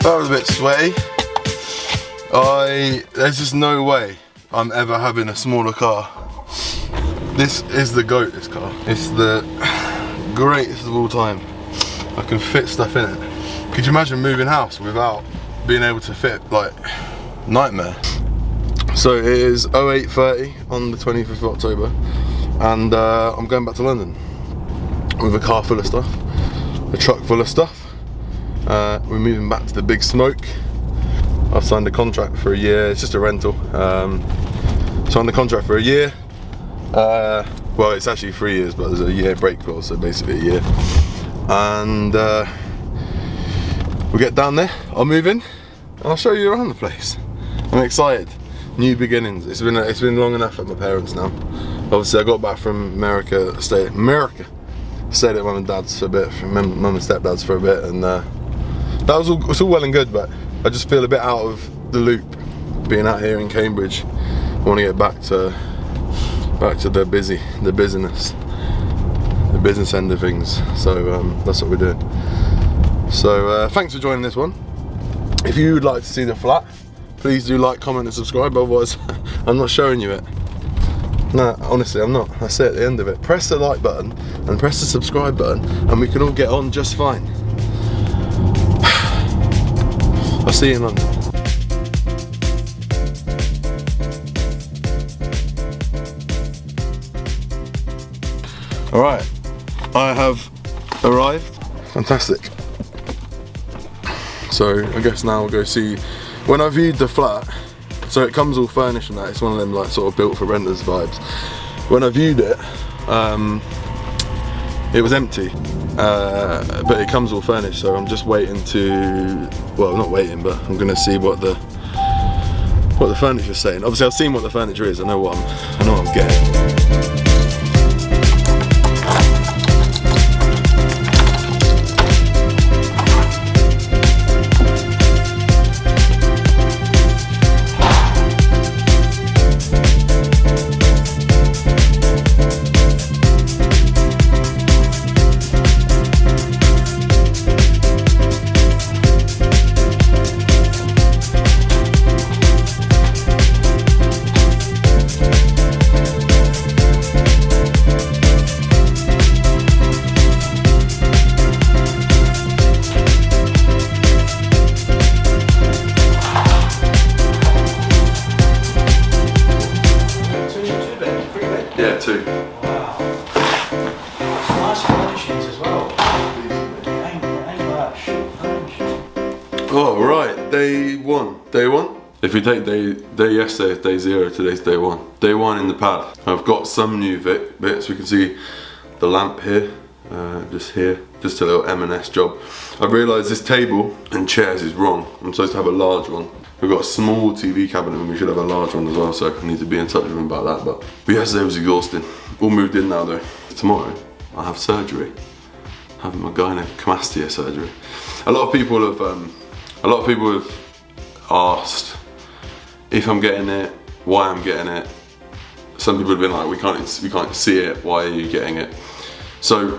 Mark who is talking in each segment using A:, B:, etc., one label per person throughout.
A: That was a bit sweaty. There's just no way I'm ever having a smaller car. This is the GOAT, this car. It's the greatest of all time. I can fit stuff in it. Could you imagine moving house without being able to fit? Like, nightmare. So it is 08:30 on the 25th of October, and I'm going back to London with a car full of stuff, a truck full of stuff. We're moving back to the Big Smoke. I've signed a contract for a year. It's just a rental. Signed the contract for a year. Well, it's actually 3 years, but there's a year break clause, so basically a year. And we'll get down there. I'll move in, and I'll show you around the place. I'm excited. New beginnings. It's been long enough at my parents now. Obviously, I got back from America. Stayed at mum and dad's for a bit, mum and stepdad's for a bit, and that was all. It's all well and good, but I just feel a bit out of the loop being out here in Cambridge. I want to get back to the business end of things. So that's what we're doing. So thanks for joining this one. If you would like to see the flat, please do like, comment and subscribe, otherwise I'm not showing you it. No, honestly I'm not. That's it, at the end of it. Press the like button and press the subscribe button and we can all get on just fine. I'll see you in London. Alright, I have arrived. Fantastic. So I guess now we'll go see. When I viewed the flat, so it comes all furnished and that, it's one of them like sort of built for renters vibes. When I viewed it, it was empty, but it comes all furnished, so I'm just waiting to, well, I'm not waiting, but I'm gonna see what the furniture's saying. Obviously I've seen what the furniture is, I know what I'm getting. Yeah, 2.
B: Wow. That's nice furnishings as well. Ain't that short furnishing.
A: Oh right, day one. If we take day yesterday is day 0, today's day 1. Day 1 in the pad. I've got some new bits. We can see the lamp here, just here, just a little M&S job. I realised this table and chairs is wrong. I'm supposed to have a large one. We've got a small TV cabinet and we should have a large one as well, so I need to be in touch with them about that. But yesterday was exhausting. All moved in now though. Tomorrow I have surgery. Having my gynecomastia surgery. A lot of people have asked if I'm getting it, why I'm getting it. Some people have been like, we can't see it, why are you getting it? So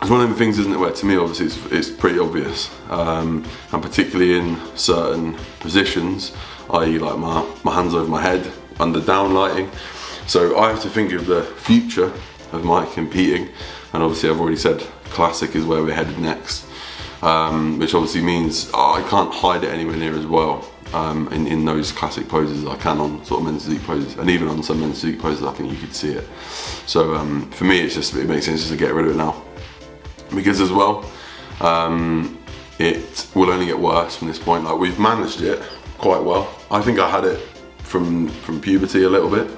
A: it's one of them things, isn't it, where to me obviously it's pretty obvious, and particularly in certain positions, i.e. like my hands over my head, under down lighting. So I have to think of the future of my competing, and obviously I've already said classic is where we're headed next, which obviously means I can't hide it anywhere near as well in those classic poses as I can on sort of men's physique poses, and even on some men's physique poses I think you could see it. So for me it makes sense just to get rid of it now. Because as well, it will only get worse from this point. Like, we've managed it quite well. I think I had it from puberty a little bit,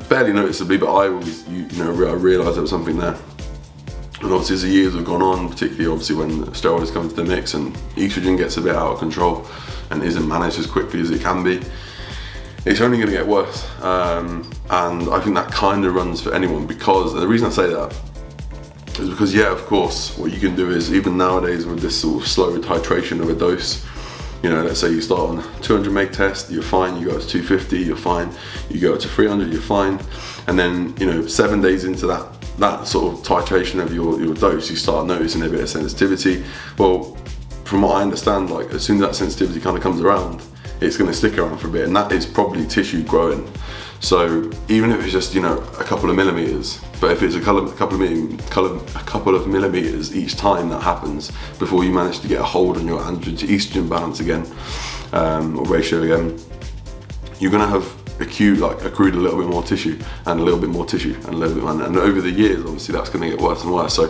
A: barely noticeably, but I always, I realised there was something there. And obviously as the years have gone on, particularly obviously when steroids come into the mix and estrogen gets a bit out of control and isn't managed as quickly as it can be, it's only going to get worse. And I think that kind of runs for anyone, because the reason I say that is because, yeah, of course, what you can do is, even nowadays with this sort of slow titration of a dose, let's say you start on 200 meg test, you're fine, you go to 250, you're fine, you go to 300, you're fine, and then 7 days into that sort of titration of your dose, you start noticing a bit of sensitivity. Well, from what I understand, like as soon as that sensitivity kind of comes around, it's going to stick around for a bit, and that is probably tissue growing. So even if it's just, you know, a couple of millimeters, but if it's a couple of millimeters each time that happens before you manage to get a hold on your androgen to estrogen balance again, or ratio again, you're going to have accrued a little bit more tissue and a little bit more tissue and a little bit more, and over the years, obviously that's going to get worse and worse. So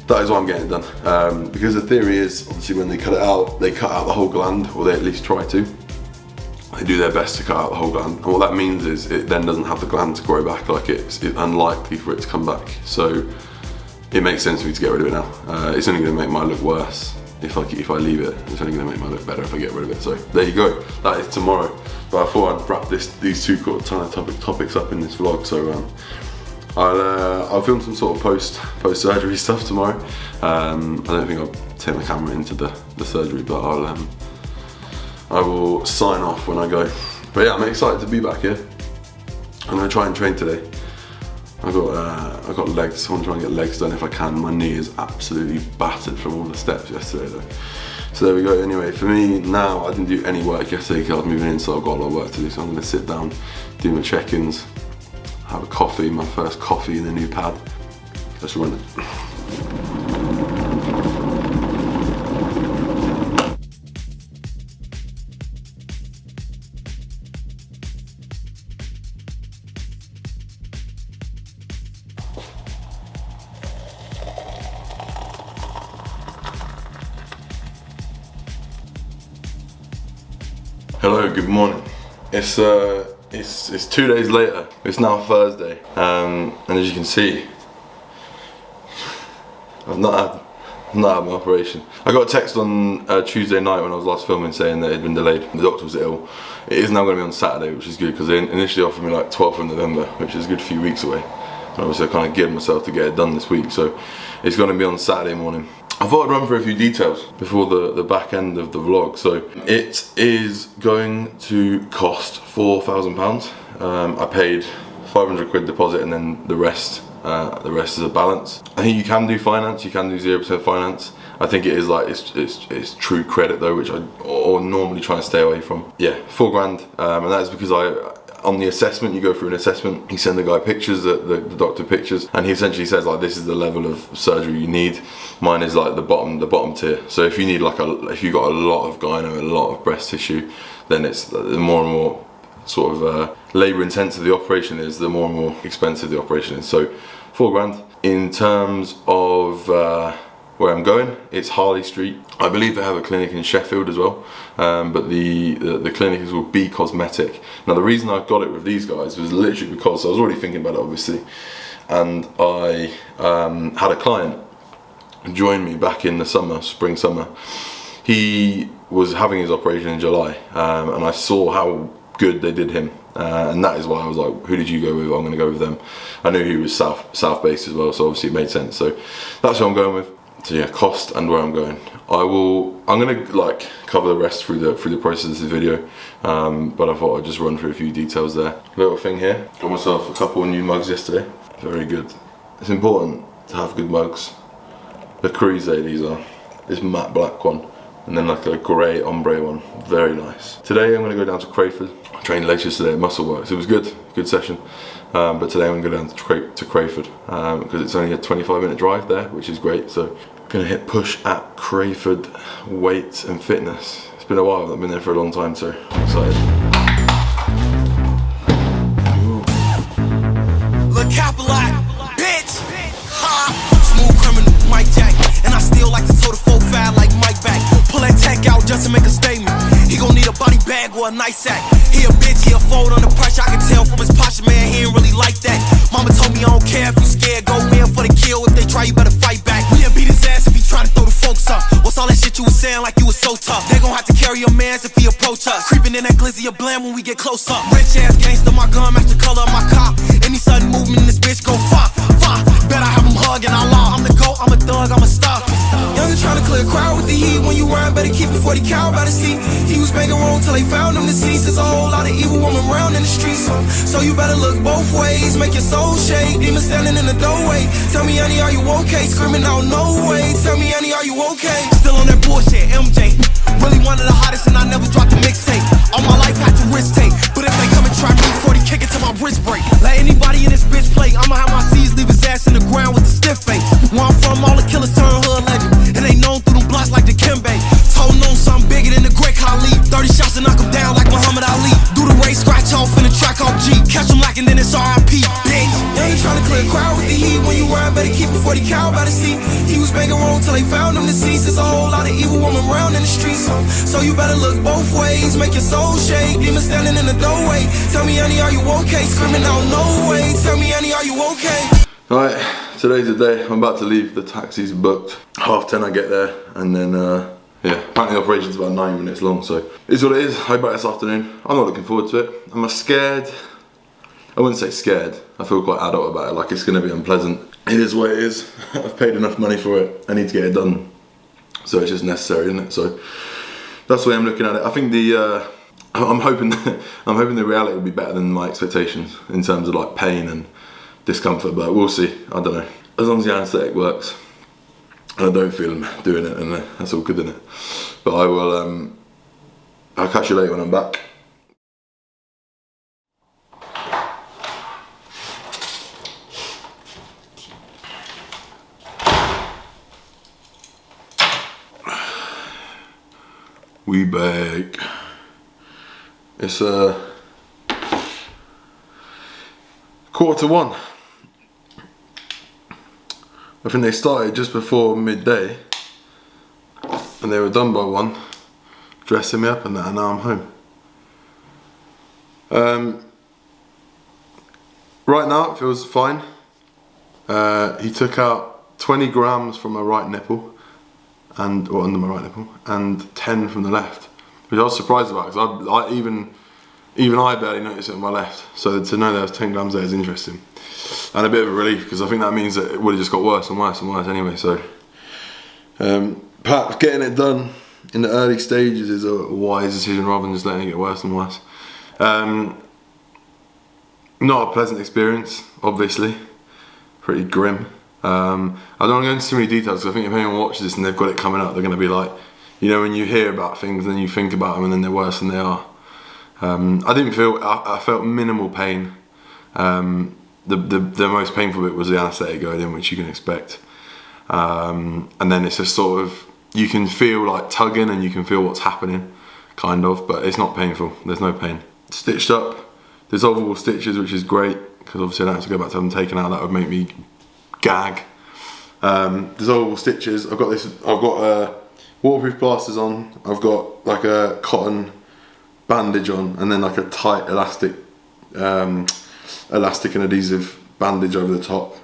A: that is why I'm getting it done, because the theory is, obviously, when they cut it out, they cut out the whole gland, or they at least try to. They do their best to cut out the whole gland, and what that means is it then doesn't have the gland to grow back. Like it's unlikely for it to come back. So it makes sense for me to get rid of it now. It's only going to make mine look worse if I leave it. It's only going to make mine look better if I get rid of it. So there you go. That is tomorrow. But I thought I'd wrap these two kind of topics up in this vlog. So I'll film some sort of post-surgery stuff tomorrow. I don't think I'll take my camera into the surgery, but I will sign off when I go. But yeah, I'm excited to be back here. I'm gonna try and train today. I've got legs. I want to try and get legs done if I can. My knee is absolutely battered from all the steps yesterday though. So there we go. Anyway, for me now, I didn't do any work yesterday because I was moving in, so I've got a lot of work to do. So I'm gonna sit down, do my check-ins, have a coffee, my first coffee in the new pad. Let's run it. Hello, good morning. It's 2 days later. It's now Thursday, and as you can see, I've not had my operation. I got a text on Tuesday night when I was last filming saying that it had been delayed. The doctor was ill. It is now going to be on Saturday, which is good because they initially offered me like 12th of November, which is a good few weeks away. And obviously I kind of geared myself to get it done this week, so it's going to be on Saturday morning. I thought I'd run through a few details before the back end of the vlog. So it is going to cost £4,000. I paid 500 quid deposit, and then the rest is a balance. I think you can do finance, you can do 0% finance. I think it is like it's true credit though, which I normally try and stay away from. Yeah, £4,000, and that is because on the assessment, you go through an assessment, you send the guy pictures, the doctor pictures, and he essentially says like, this is the level of surgery you need. Mine is like the bottom tier. So if you need if you've got a lot of gyno, a lot of breast tissue, then it's the more and more sort of labour intensive the operation is, the more and more expensive the operation is. So £4,000. In terms of where I'm going, it's Harley Street. I believe they have a clinic in Sheffield as well, but the clinic is called B Cosmetic. Now the reason I got it with these guys was literally because I was already thinking about it, obviously, and I had a client join me back in the spring summer. He was having his operation in July, and I saw how good they did him, and that is why I was like, who did you go with? I'm going to go with them. I knew he was south based as well, so obviously it made sense. So that's who I'm going with. So yeah, cost and where I'm going. I'm gonna like cover the rest through the process of this video, but I thought I'd just run through a few details there. Little thing here. Got myself a couple of new mugs yesterday. Very good. It's important to have good mugs. The Cruise these are. This matte black one, and then like a grey ombre one. Very nice. Today I'm gonna go down to Crayford. I trained legs yesterday at Muscleworks. It was good session. But today I'm gonna go down to Crayford because it's only a 25-minute drive there, which is great. So gonna hit push at Crayford Weights and Fitness. It's been a while, I've been there for a long time, so I'm excited.
C: Look, Capilat, bitch! Ha! Smooth criminal, Mike Jack. And I still like to toe the 4-5 like Mike back. Pull that tech out just to make a statement. He gon' need a body bag or a nice sack. He a bitch, he'll fold under pressure. I can tell from his posture, man, he ain't really like that. Mama told me I don't care if you scared, go in for the kill. If they try, you better fight back. We'll beat his ass if he try to throw the folks up. What's all that shit you was saying like you was so tough? They gon' have to carry your mans if he approach us. Creeping in that glizzy of blam when we get close up. Rich ass gangster, my gun match the color of my cop. Any sudden movement in this bitch go fop, fop. Bet I have him hugging, I law. I'm the GOAT, I'm a thug, I'm a star. Young Nigga tryna clear a crowd with the heat. When you rhyme, better keep it 40 cal by the seat. He was banging wrong till they found him deceased. There's a whole lot of evil women around in the streets. So you better look both ways, make your soul shake. Demons standing in the doorway. Tell me, honey, are you okay? Screaming out, no way. Tell me, honey, are you okay? Still on that bullshit, MJ. Really one of the hottest and I never dropped a mixtape. All my life had to risk take. But if they come and try me, 40 kick it till my wrist break. Let anybody in this bitch play. I'ma have my C's leave his ass in the ground with a stiff face. Where I'm from, all the killers turn hood legend. And they known through them blocks like the Kimbe. Told on something bigger than the Great Khali. 30 shots and knock him down like Muhammad Ali. Do the race, scratch off in the track off G. Catch him lacking, then it's RIP, bitch. They ain't tryna clear a crowd with the heat. When you rhyme, better keep it 40 cal by the seat. He was banging wrong till they found him deceased. There's a whole lot of evil women around in the streets. So you better look both ways, make your soul shake. Demons standing in the doorway. Tell me, honey, are you okay? Screaming out, no way. Tell me, honey, are you okay?
A: Right, today's the day. I'm about to leave. The taxi's booked. 10:30 I get there, and then yeah, apparently the operation's about 9 minutes long, so it's what it is. I'll be back this afternoon. I'm not looking forward to it. Am I scared? I wouldn't say scared. I feel quite adult about it, like it's gonna be unpleasant. It is what it is. I've paid enough money for it. I need to get it done. So it's just necessary, isn't it? So that's the way I'm looking at it. I think I'm hoping the reality will be better than my expectations in terms of like pain and discomfort, but we'll see. I don't know. As long as the anaesthetic works and I don't feel them doing it, and that's all good, isn't it? But I will. I'll catch you later when I'm back. We back. It's 1:45. I think they started just before midday, and they were done by 1, dressing me up and that, and now I'm home. Right now it feels fine. He took out 20 grams from my right nipple, or under my right nipple, and 10 from the left, which I was surprised about, because even I barely noticed it on my left. So to know there was 10 grams there is interesting, and a bit of a relief, because I think that means that it would have just got worse and worse and worse anyway. So perhaps getting it done in the early stages is a wise decision rather than just letting it get worse and worse. Not a pleasant experience, obviously, pretty grim. I don't want to go into too many details, because I think if anyone watches this and they've got it coming up, they're going to be like, you know, when you hear about things and then you think about them and then they're worse than they are. I felt minimal pain. The most painful bit was the anaesthetic going in, which you can expect. And then it's just sort of, you can feel like tugging and you can feel what's happening, kind of, but it's not painful. There's no pain. Stitched up, dissolvable stitches, which is great, because obviously I don't have to go back to have them taken out. That would make me gag. Dissolvable stitches. I've got waterproof plasters on. I've got like a cotton bandage on, and then like a tight elastic and adhesive bandage over the top.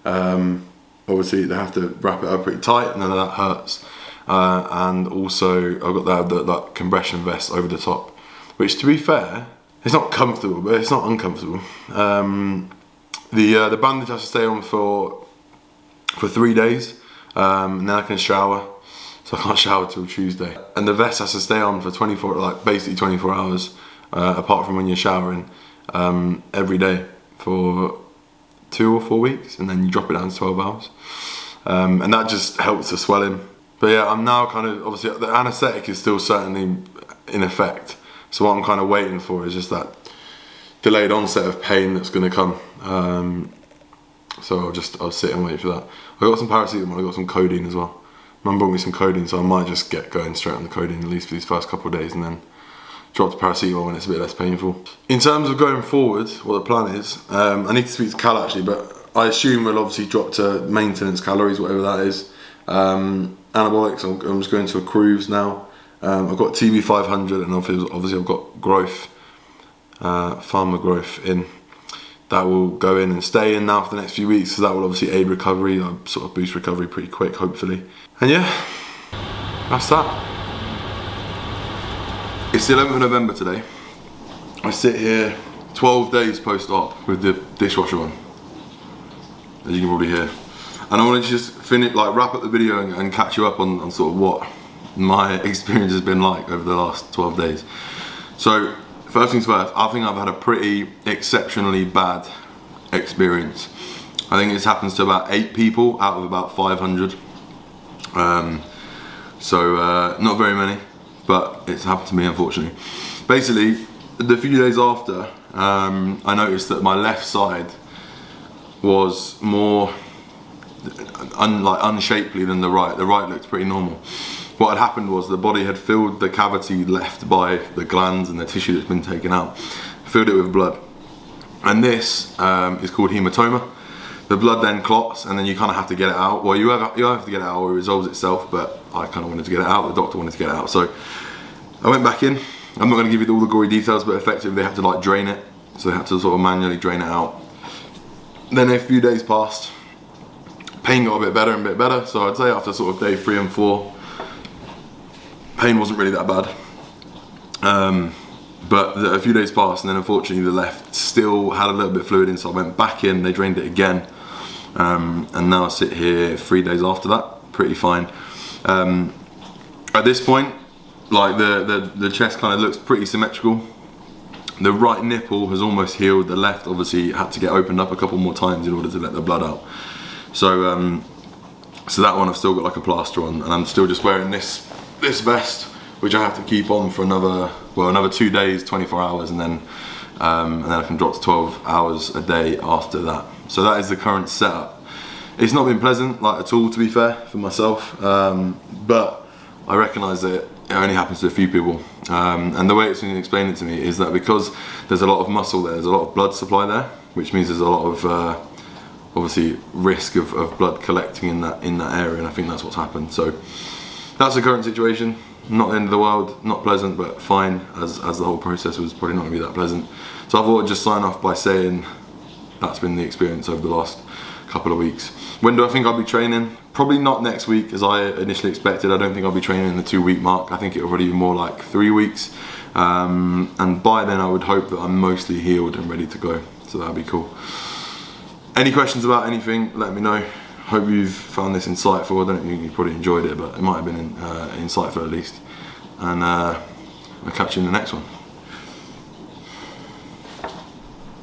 A: Obviously they have to wrap it up pretty tight, and then that hurts. And also I've got that compression vest over the top, which, to be fair, it's not comfortable, but it's not uncomfortable. The bandage has to stay on for 3 days, and then I can shower. So I can't shower till Tuesday. And the vest has to stay on for 24 hours, apart from when you're showering, every day for 2 or 4 weeks, and then you drop it down to 12 hours. And that just helps the swelling. But yeah, I'm now kind of, obviously the anaesthetic is still certainly in effect. So what I'm kind of waiting for is just that delayed onset of pain that's gonna come. So I'll sit and wait for that. I got some paracetamol, I got some codeine as well. Mum brought me some codeine, so I might just get going straight on the codeine, at least for these first couple of days, and then drop the paracetamol when it's a bit less painful. In terms of going forward, what the plan is, I need to speak to Cal actually, but I assume we'll obviously drop to maintenance calories, whatever that is. Anabolics, I'm just going to a cruise now. I've got TB 500, and obviously I've got growth, Pharma Growth in. That will go in and stay in now for the next few weeks, so that will obviously aid recovery, sort of boost recovery pretty quick, hopefully. And yeah, that's that. It's the 11th of November today. I sit here 12 days post-op with the dishwasher on, as you can probably hear. And I want to just finish, like wrap up the video and catch you up on sort of what my experience has been like over the last 12 days. So first things first, I think I've had a pretty exceptionally bad experience. I think this happens to about 8 people out of about 500. Not very many, but it's happened to me unfortunately. Basically, the few days after, I noticed that my left side was more unshapely than the right. The right looked pretty normal. What had happened was the body had filled the cavity left by the glands and the tissue that's been taken out, filled it with blood. And this is called hematoma. The blood then clots and then you kind of have to get it out. Well, you have to get it out or it resolves itself, but I kind of wanted to get it out, the doctor wanted to get it out. So I went back in. I'm not going to give you all the gory details, but effectively they had to like drain it. So they had to sort of manually drain it out. Then a few days passed. Pain got a bit better and a bit better. So I'd say after sort of day 3 and 4, pain wasn't really that bad. But a few days passed and then unfortunately the left still had a little bit of fluid in, so I went back in, they drained it again. And now I sit here 3 days after that, pretty fine. At this point, like the chest kind of looks pretty symmetrical. The right nipple has almost healed, the left obviously had to get opened up a couple more times in order to let the blood out. So so that one I've still got like a plaster on, and I'm still just wearing this vest, which I have to keep on for another 2 days, 24 hours, and then I can drop to 12 hours a day after that. So that is the current setup. It's not been pleasant, like at all, to be fair, for myself, but I recognise that it only happens to a few people. And the way it's been explained to me is that because there's a lot of muscle there, there's a lot of blood supply there, which means there's a lot of obviously risk of blood collecting in that area, and I think that's what's happened. So that's the current situation. Not the end of the world, not pleasant, but fine, as the whole process was probably not going to be that pleasant. So I thought I'd just sign off by saying that's been the experience over the last couple of weeks. When do I think I'll be training? Probably not next week as I initially expected. I don't think I'll be training in the 2-week mark. I think it'll probably be more like 3 weeks. And by then I would hope that I'm mostly healed and ready to go. So that'd be cool. Any questions about anything, let me know. Hope you've found this insightful. I don't think you probably enjoyed it, but it might have been insightful at least. And I'll catch you in the next one.